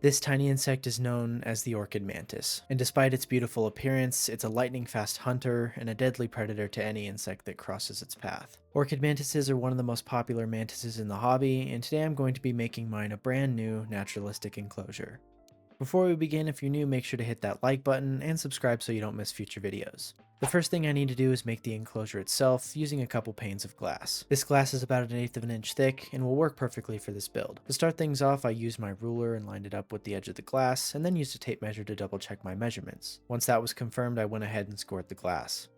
This tiny insect is known as the orchid mantis, and despite its beautiful appearance, it's a lightning-fast hunter and a deadly predator to any insect that crosses its path. Orchid mantises are one of the most popular mantises in the hobby, and today I'm going to be making mine a brand new naturalistic enclosure. Before we begin, if you're new, make sure to hit that like button and subscribe so you don't miss future videos. The first thing I need to do is make the enclosure itself using a couple panes of glass. This glass is about 1/8 of an inch thick and will work perfectly for this build. To start things off, I used my ruler and lined it up with the edge of the glass, and then used a tape measure to double check my measurements. Once that was confirmed, I went ahead and scored the glass.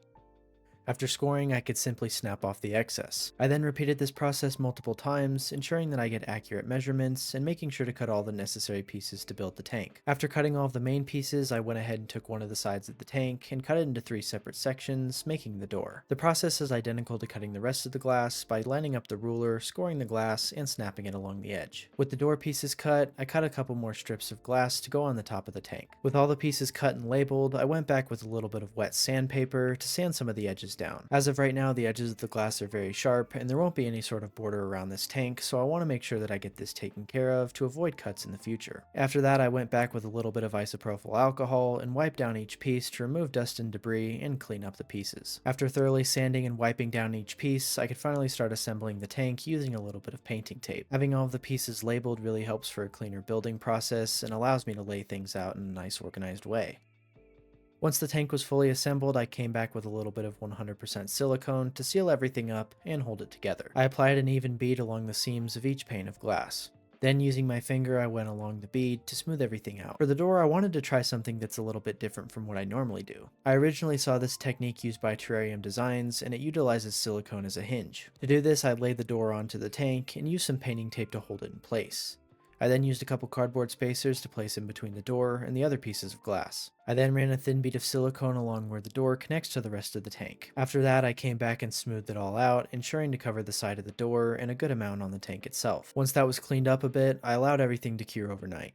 After scoring, I could simply snap off the excess. I then repeated this process multiple times, ensuring that I get accurate measurements and making sure to cut all the necessary pieces to build the tank. After cutting all of the main pieces, I went ahead and took one of the sides of the tank and cut it into 3 separate sections, making the door. The process is identical to cutting the rest of the glass by lining up the ruler, scoring the glass, and snapping it along the edge. With the door pieces cut, I cut a couple more strips of glass to go on the top of the tank. With all the pieces cut and labeled, I went back with a little bit of wet sandpaper to sand some of the edges down. As of right now, the edges of the glass are very sharp and there won't be any sort of border around this tank, so I want to make sure that I get this taken care of to avoid cuts in the future. After that, I went back with a little bit of isopropyl alcohol and wiped down each piece to remove dust and debris and clean up the pieces. After thoroughly sanding and wiping down each piece, I could finally start assembling the tank using a little bit of painting tape. Having all of the pieces labeled really helps for a cleaner building process and allows me to lay things out in a nice organized way. Once the tank was fully assembled, I came back with a little bit of 100% silicone to seal everything up and hold it together. I applied an even bead along the seams of each pane of glass. Then using my finger, I went along the bead to smooth everything out. For the door, I wanted to try something that's a little bit different from what I normally do. I originally saw this technique used by Terrarium Designs, and it utilizes silicone as a hinge. To do this, I laid the door onto the tank and used some painting tape to hold it in place. I then used a couple cardboard spacers to place in between the door and the other pieces of glass. I then ran a thin bead of silicone along where the door connects to the rest of the tank. After that, I came back and smoothed it all out, ensuring to cover the side of the door and a good amount on the tank itself. Once that was cleaned up a bit, I allowed everything to cure overnight.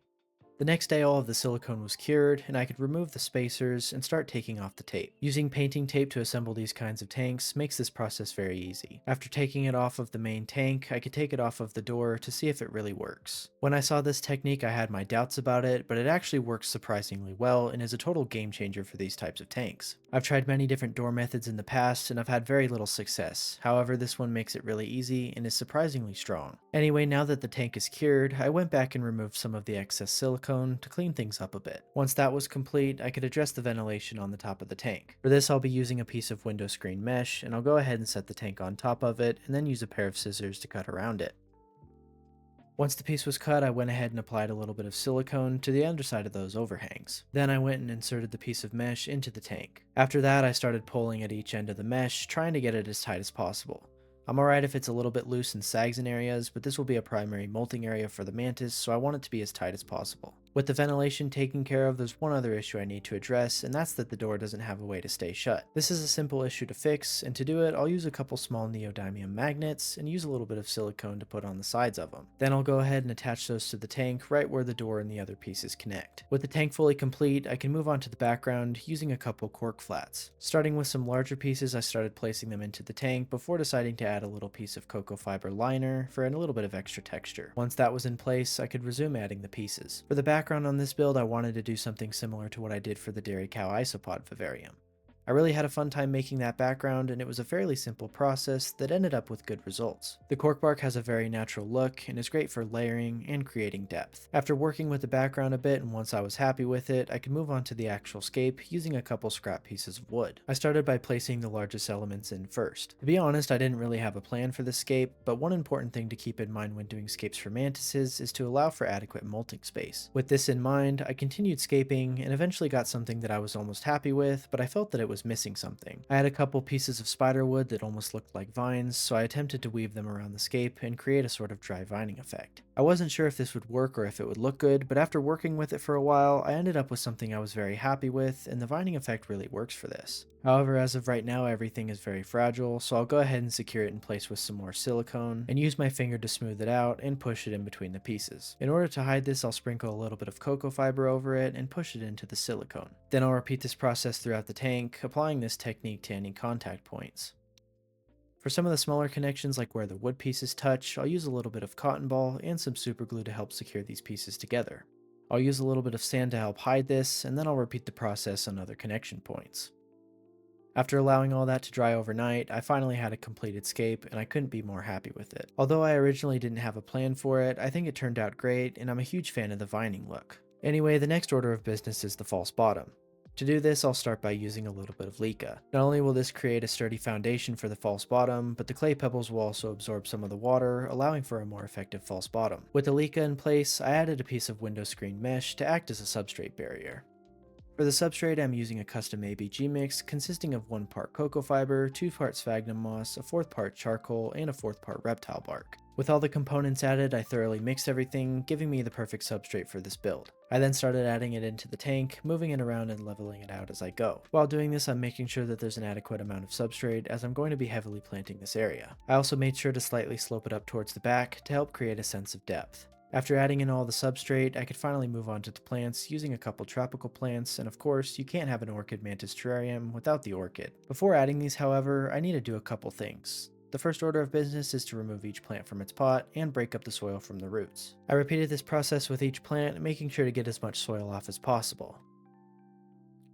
The next day, all of the silicone was cured, and I could remove the spacers and start taking off the tape. Using painting tape to assemble these kinds of tanks makes this process very easy. After taking it off of the main tank, I could take it off of the door to see if it really works. When I saw this technique, I had my doubts about it, but it actually works surprisingly well and is a total game changer for these types of tanks. I've tried many different door methods in the past, and I've had very little success. However, this one makes it really easy and is surprisingly strong. Anyway, now that the tank is cured, I went back and removed some of the excess silicone to clean things up a bit. Once that was complete, I could address the ventilation on the top of the tank. For this, I'll be using a piece of window screen mesh, and I'll go ahead and set the tank on top of it, and then use a pair of scissors to cut around it. Once the piece was cut, I went ahead and applied a little bit of silicone to the underside of those overhangs. Then I went and inserted the piece of mesh into the tank. After that, I started pulling at each end of the mesh, trying to get it as tight as possible. I'm alright if it's a little bit loose and sags in areas, but this will be a primary molting area for the mantis, so I want it to be as tight as possible. With the ventilation taken care of, there's one other issue I need to address, and that's that the door doesn't have a way to stay shut. This is a simple issue to fix, and to do it, I'll use a couple small neodymium magnets and use a little bit of silicone to put on the sides of them. Then I'll go ahead and attach those to the tank right where the door and the other pieces connect. With the tank fully complete, I can move on to the background using a couple cork flats. Starting with some larger pieces, I started placing them into the tank before deciding to add a little piece of cocoa fiber liner for a little bit of extra texture. Once that was in place, I could resume adding the pieces. For the background on this build, I wanted to do something similar to what I did for the dairy cow isopod vivarium. I really had a fun time making that background, and it was a fairly simple process that ended up with good results. The cork bark has a very natural look and is great for layering and creating depth. After working with the background a bit, and once I was happy with it, I could move on to the actual scape using a couple scrap pieces of wood. I started by placing the largest elements in first. To be honest, I didn't really have a plan for this scape, but one important thing to keep in mind when doing scapes for mantises is to allow for adequate molting space. With this in mind, I continued scaping and eventually got something that I was almost happy with, but I felt that it was missing something. I had a couple pieces of spider wood that almost looked like vines, so I attempted to weave them around the scape and create a sort of dry vining effect. I wasn't sure if this would work or if it would look good, but after working with it for a while, I ended up with something I was very happy with, and the vining effect really works for this. However, as of right now, everything is very fragile, so I'll go ahead and secure it in place with some more silicone, and use my finger to smooth it out and push it in between the pieces. In order to hide this, I'll sprinkle a little bit of cocoa fiber over it and push it into the silicone. Then I'll repeat this process throughout the tank, applying this technique to any contact points. For some of the smaller connections, like where the wood pieces touch, I'll use a little bit of cotton ball and some super glue to help secure these pieces together. I'll use a little bit of sand to help hide this, and then I'll repeat the process on other connection points. After allowing all that to dry overnight, I finally had a completed scape, and I couldn't be more happy with it. Although I originally didn't have a plan for it, I think it turned out great, and I'm a huge fan of the vining look. Anyway, the next order of business is the false bottom. To do this, I'll start by using a little bit of leca. Not only will this create a sturdy foundation for the false bottom, but the clay pebbles will also absorb some of the water, allowing for a more effective false bottom. With the leca in place, I added a piece of window screen mesh to act as a substrate barrier. For the substrate, I'm using a custom ABG mix consisting of 1 part cocoa fiber, 2 parts sphagnum moss, a 4th part charcoal, and a 4th part reptile bark. With all the components added, I thoroughly mixed everything, giving me the perfect substrate for this build. I then started adding it into the tank, moving it around and leveling it out as I go. While doing this, I'm making sure that there's an adequate amount of substrate, as I'm going to be heavily planting this area. I also made sure to slightly slope it up towards the back to help create a sense of depth. After adding in all the substrate, I could finally move on to the plants using a couple tropical plants, and of course, you can't have an orchid mantis terrarium without the orchid. Before adding these, however, I need to do a couple things. The first order of business is to remove each plant from its pot and break up the soil from the roots. I repeated this process with each plant, making sure to get as much soil off as possible.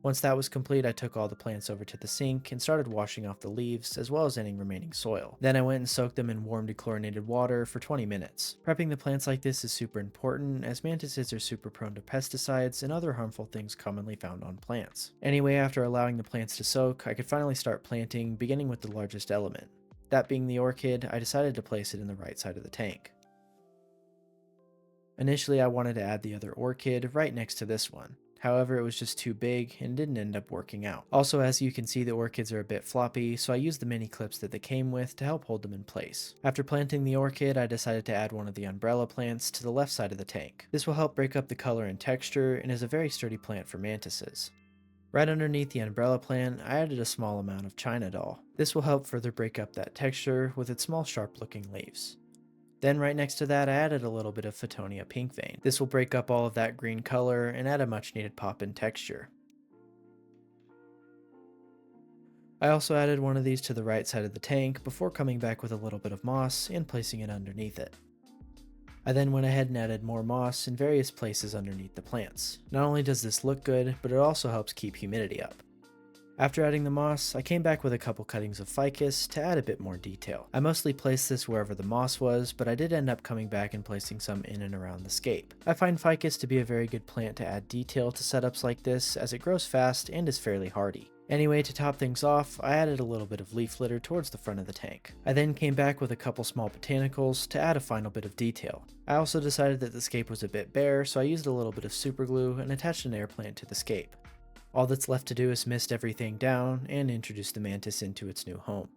Once that was complete, I took all the plants over to the sink and started washing off the leaves as well as any remaining soil. Then I went and soaked them in warm dechlorinated water for 20 minutes. Prepping the plants like this is super important, as mantises are super prone to pesticides and other harmful things commonly found on plants. Anyway, after allowing the plants to soak, I could finally start planting, beginning with the largest element. That being the orchid, I decided to place it in the right side of the tank. Initially, I wanted to add the other orchid right next to this one. However, it was just too big and didn't end up working out. Also, as you can see, the orchids are a bit floppy, so I used the mini clips that they came with to help hold them in place. After planting the orchid, I decided to add one of the umbrella plants to the left side of the tank. This will help break up the color and texture and is a very sturdy plant for mantises. Right underneath the umbrella plant, I added a small amount of China doll. This will help further break up that texture with its small sharp looking leaves. Then right next to that, I added a little bit of Photonia pink vein. This will break up all of that green color and add a much needed pop in texture. I also added one of these to the right side of the tank before coming back with a little bit of moss and placing it underneath it. I then went ahead and added more moss in various places underneath the plants. Not only does this look good, but it also helps keep humidity up. After adding the moss, I came back with a couple cuttings of ficus to add a bit more detail. I mostly placed this wherever the moss was, but I did end up coming back and placing some in and around the scape. I find ficus to be a very good plant to add detail to setups like this, as it grows fast and is fairly hardy. Anyway, to top things off, I added a little bit of leaf litter towards the front of the tank. I then came back with a couple small botanicals to add a final bit of detail. I also decided that the scape was a bit bare, so I used a little bit of super glue and attached an air plant to the scape. All that's left to do is mist everything down and introduce the mantis into its new home.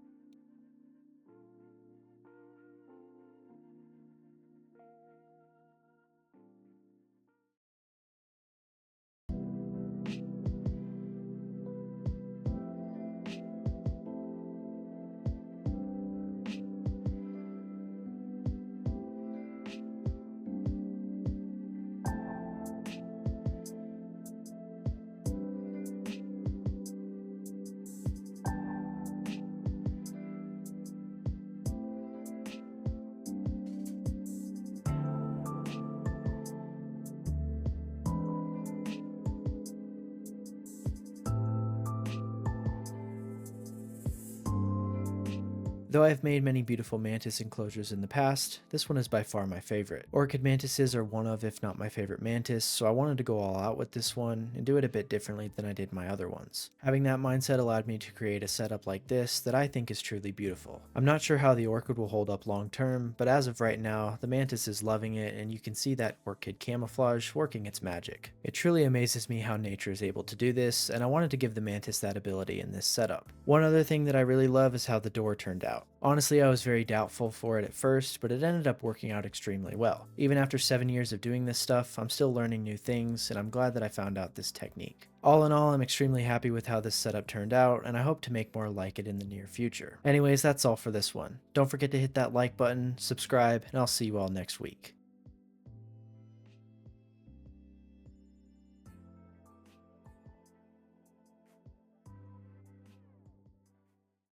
Though I've made many beautiful mantis enclosures in the past, this one is by far my favorite. Orchid mantises are one of, if not my favorite mantis, so I wanted to go all out with this one and do it a bit differently than I did my other ones. Having that mindset allowed me to create a setup like this that I think is truly beautiful. I'm not sure how the orchid will hold up long term, but as of right now, the mantis is loving it and you can see that orchid camouflage working its magic. It truly amazes me how nature is able to do this, and I wanted to give the mantis that ability in this setup. One other thing that I really love is how the door turned out. Honestly, I was very doubtful for it at first, but it ended up working out extremely well. Even after 7 years of doing this stuff, I'm still learning new things, and I'm glad that I found out this technique. All in all, I'm extremely happy with how this setup turned out, and I hope to make more like it in the near future. Anyways, that's all for this one. Don't forget to hit that like button, subscribe, and I'll see you all next week.